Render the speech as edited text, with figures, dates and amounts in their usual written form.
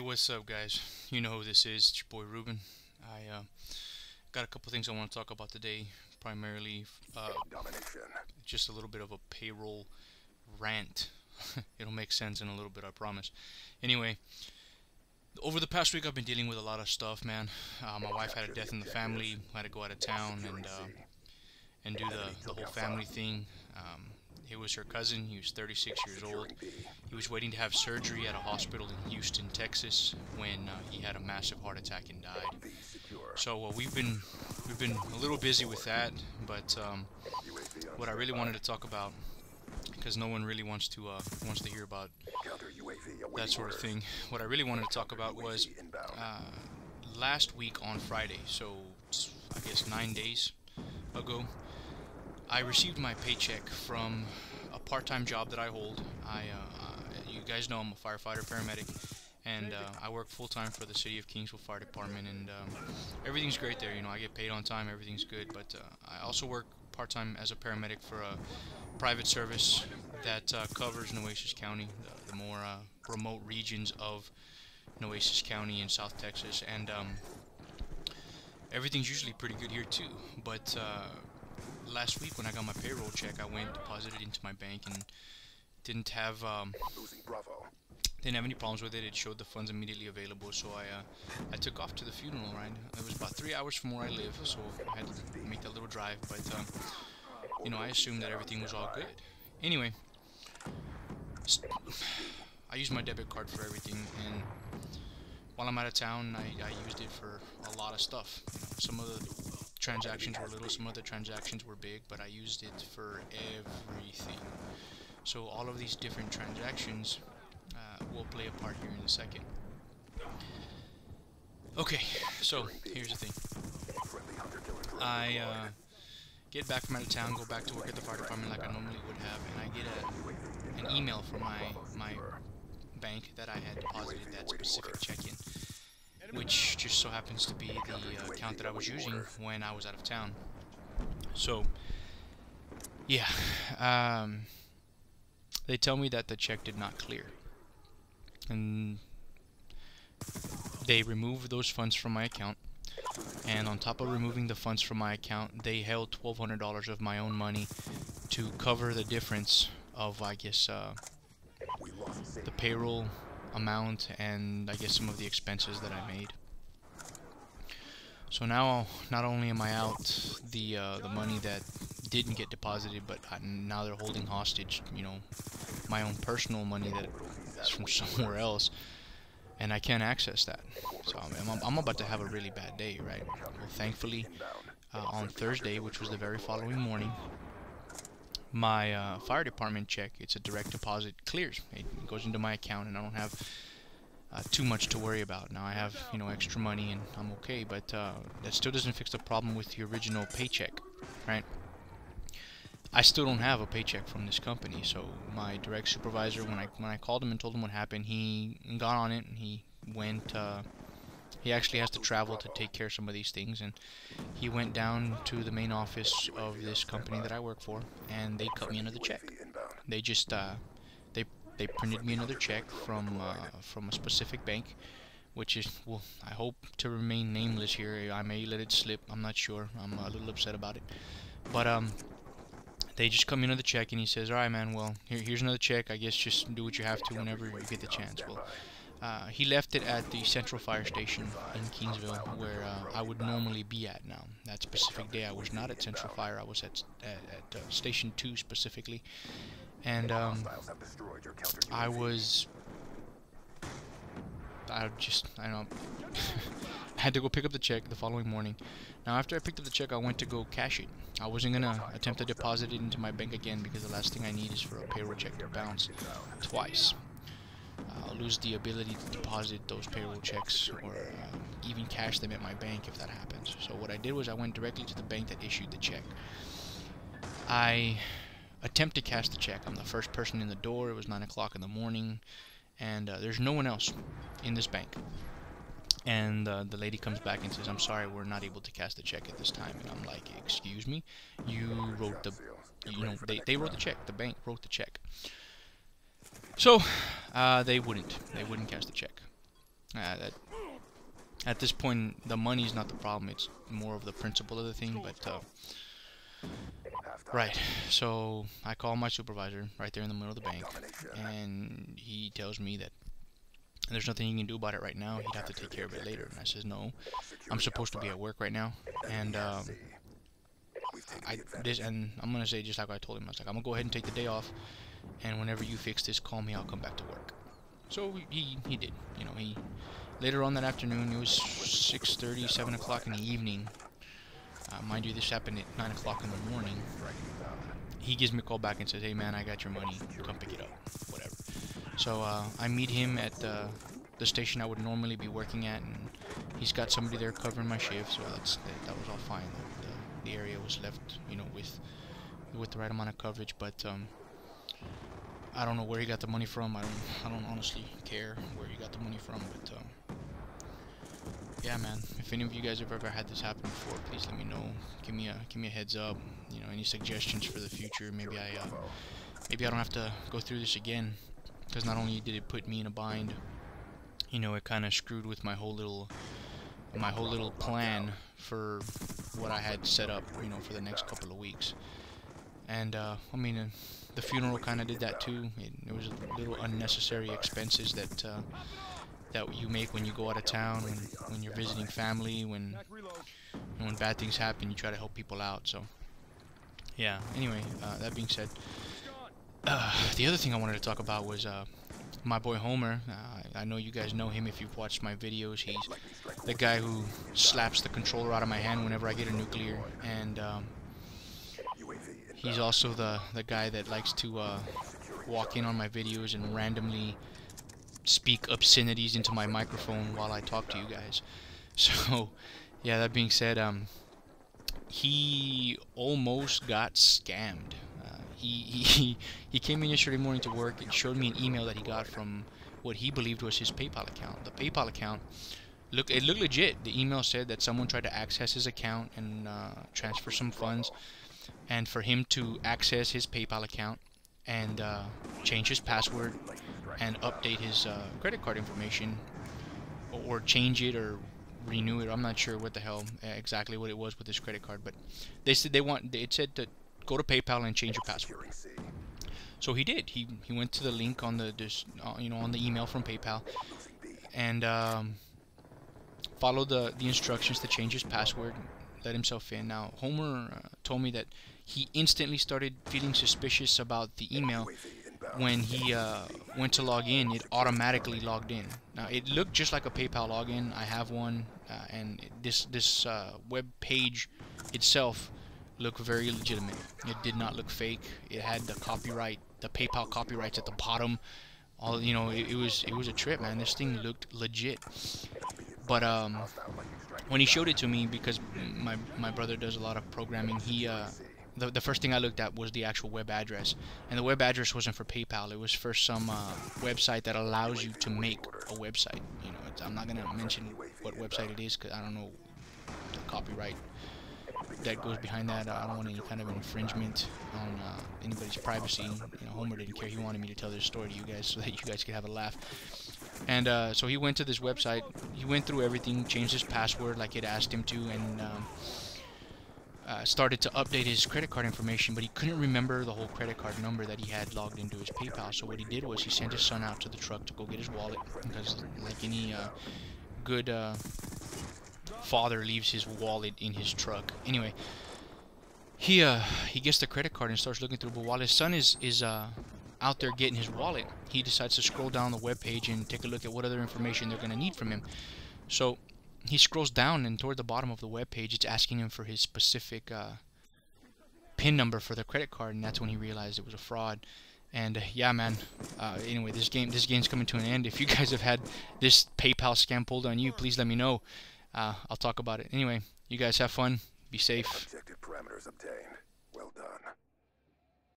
What's up, guys? You know who this is. It's your boy Ruben. I got a couple things I want to talk about today. Primarily, just a little bit of a payroll rant. It'll make sense in a little bit, I promise. Anyway, over the past week, I've been dealing with a lot of stuff, man. My wife had a death in the family. I had to go out of town and do the whole family thing. It was her cousin. He was 36 years old. He was waiting to have surgery at a hospital in Houston, Texas, when he had a massive heart attack and died. So we've been a little busy with that, but what I really wanted to talk about, because no one really wants to hear about that sort of thing. What I really wanted to talk about was last week on Friday, so I guess 9 days ago, I received my paycheck from a part-time job that I hold. You guys know I'm a firefighter paramedic, and I work full-time for the City of Kingsville Fire Department, and everything's great there. You know, I get paid on time, everything's good, but I also work part-time as a paramedic for a private service that covers Nueces County, the more remote regions of Nueces County in South Texas, and everything's usually pretty good here too, but last week when I got my payroll check, I went, deposited it into my bank, and didn't have any problems with it. It showed the funds immediately available, so I took off to the funeral. Right, it was about 3 hours from where I live, so I had to make that little drive. But you know, I assumed that everything was all good. Anyway, I used my debit card for everything, and while I'm out of town, I used it for a lot of stuff. You know, some of the transactions were little, some of the transactions were big, but I used it for everything. So all of these different transactions will play a part here in a second. Okay, so here's the thing. I get back from out of town, go back to work at the fire department like I normally would have, and I get an email from my bank that I had deposited that specific check-in, which just so happens to be the account that I was using when I was out of town. So, yeah, they tell me that the check did not clear, and they removed those funds from my account, and on top of removing the funds from my account, they held $1,200 of my own money to cover the difference of, I guess, the payroll amount and I guess some of the expenses that I made. So now, not only am I out the money that didn't get deposited, but now they're holding hostage, you know, my own personal money that is from somewhere else, and I can't access that. So I'm about to have a really bad day, right? Well, thankfully, on Thursday, which was the very following morning, my fire department check, it's a direct deposit, clears. It goes into my account, and I don't have too much to worry about. Now I have, you know, extra money, and I'm okay, but that still doesn't fix the problem with the original paycheck, right? I still don't have a paycheck from this company, so my direct supervisor, when I called him and told him what happened, he got on it, and he went, he actually has to travel to take care of some of these things, and he went down to the main office of this company that I work for, and they cut me another check. They just, they printed me another check from a specific bank, which is, well, I hope to remain nameless here. I may let it slip, I'm not sure. I'm a little upset about it, but they just cut me another check, and he says, alright man, well, here's another check, I guess just do what you have to whenever you get the chance. Well, he left it at the Central Fire Station in Kingsville, where I would normally be at now. That specific day I was not at Central Fire, I was at Station 2 specifically, and I had to go pick up the check the following morning. Now after I picked up the check, I went to go cash it. I wasn't gonna attempt to deposit it into my bank again, because the last thing I need is for a payroll check to bounce twice. I'll lose the ability to deposit those payroll checks, or even cash them at my bank if that happens. So what I did was I went directly to the bank that issued the check. I attempt to cash the check. I'm the first person in the door. It was 9 o'clock in the morning, and there's no one else in this bank. And the lady comes back and says, I'm sorry, we're not able to cash the check at this time. And I'm like, excuse me? You wrote the, you know, they wrote the check. The bank wrote the check. So, they wouldn't cash the check. That at this point, the money's not the problem. It's more of the principle of the thing. But right, so I call my supervisor right there in the middle of the bank, and he tells me that there's nothing he can do about it right now. He'd have to take care of it later. And I says, no, I'm supposed to be at work right now, and and I'm gonna say just like I told him. I was like, I'm gonna go ahead and take the day off, and whenever you fix this, call me. I'll come back to work. So he did. You know, he later on that afternoon, it was 6:30, 7 o'clock in the evening. Mind you, this happened at 9 o'clock in the morning. He gives me a call back and says, hey man, I got your money. Come pick it up. Whatever. So I meet him at the station I would normally be working at, and he's got somebody there covering my shift. So that was all fine. The area was left, you know, with the right amount of coverage. But I don't know where he got the money from. I don't honestly care where he got the money from. But yeah, man. If any of you guys have ever had this happen before, please let me know. Give me a heads up. You know, any suggestions for the future? Maybe I don't have to go through this again. Because not only did it put me in a bind, you know, it kind of screwed with my whole little plan for what I had set up, you know, for the next couple of weeks. And I mean, the funeral kind of did that too. It was little unnecessary expenses that you make when you go out of town, when you're visiting family, when bad things happen, you try to help people out. So yeah. Anyway, that being said. The other thing I wanted to talk about was my boy Homer. I know you guys know him if you've watched my videos. He's the guy who slaps the controller out of my hand whenever I get a nuclear, and he's also the guy that likes to walk in on my videos and randomly speak obscenities into my microphone while I talk to you guys. So yeah, that being said, he almost got scammed. He came in yesterday morning to work and showed me an email that he got from what he believed was his PayPal account. The PayPal account looked legit. The email said that someone tried to access his account and transfer some funds, and for him to access his PayPal account and change his password and update his credit card information, or change it or renew it. I'm not sure what the hell exactly what it was with his credit card, but they said it said that go to PayPal and change your password. So he did. He went to the link on the on the email from PayPal and followed the instructions to change his password, let himself in. Now Homer told me that he instantly started feeling suspicious about the email. When he went to log in, it automatically logged in. Now it looked just like a PayPal login. I have one, and this web page itself looked very legitimate. It did not look fake. It had the copyright, the PayPal copyrights at the bottom. All it was a trip, man. This thing looked legit. But when he showed it to me, because my brother does a lot of programming, he the first thing I looked at was the actual web address, and the web address wasn't for PayPal. It was for some website that allows you to make a website. You know, I'm not gonna mention what website it is because I don't know the copyright that goes behind that. I don't want any kind of infringement on anybody's privacy. You know, Homer didn't care. He wanted me to tell this story to you guys so that you guys could have a laugh. And so he went to this website. He went through everything, changed his password like it asked him to, and started to update his credit card information, but he couldn't remember the whole credit card number that he had logged into his PayPal. So what he did was he sent his son out to the truck to go get his wallet, because like any good father leaves his wallet in his truck. Anyway, he gets the credit card and starts looking through, but while his son is out there getting his wallet, he decides to scroll down the web page and take a look at what other information they're going to need from him. So he scrolls down, and toward the bottom of the web page, it's asking him for his specific PIN number for the credit card, and that's when he realized it was a fraud. And yeah, man. Anyway, this game's coming to an end. If you guys have had this PayPal scam pulled on you, please let me know. I'll talk about it. Anyway, you guys have fun. Be safe. Objective parameters obtained. Well done.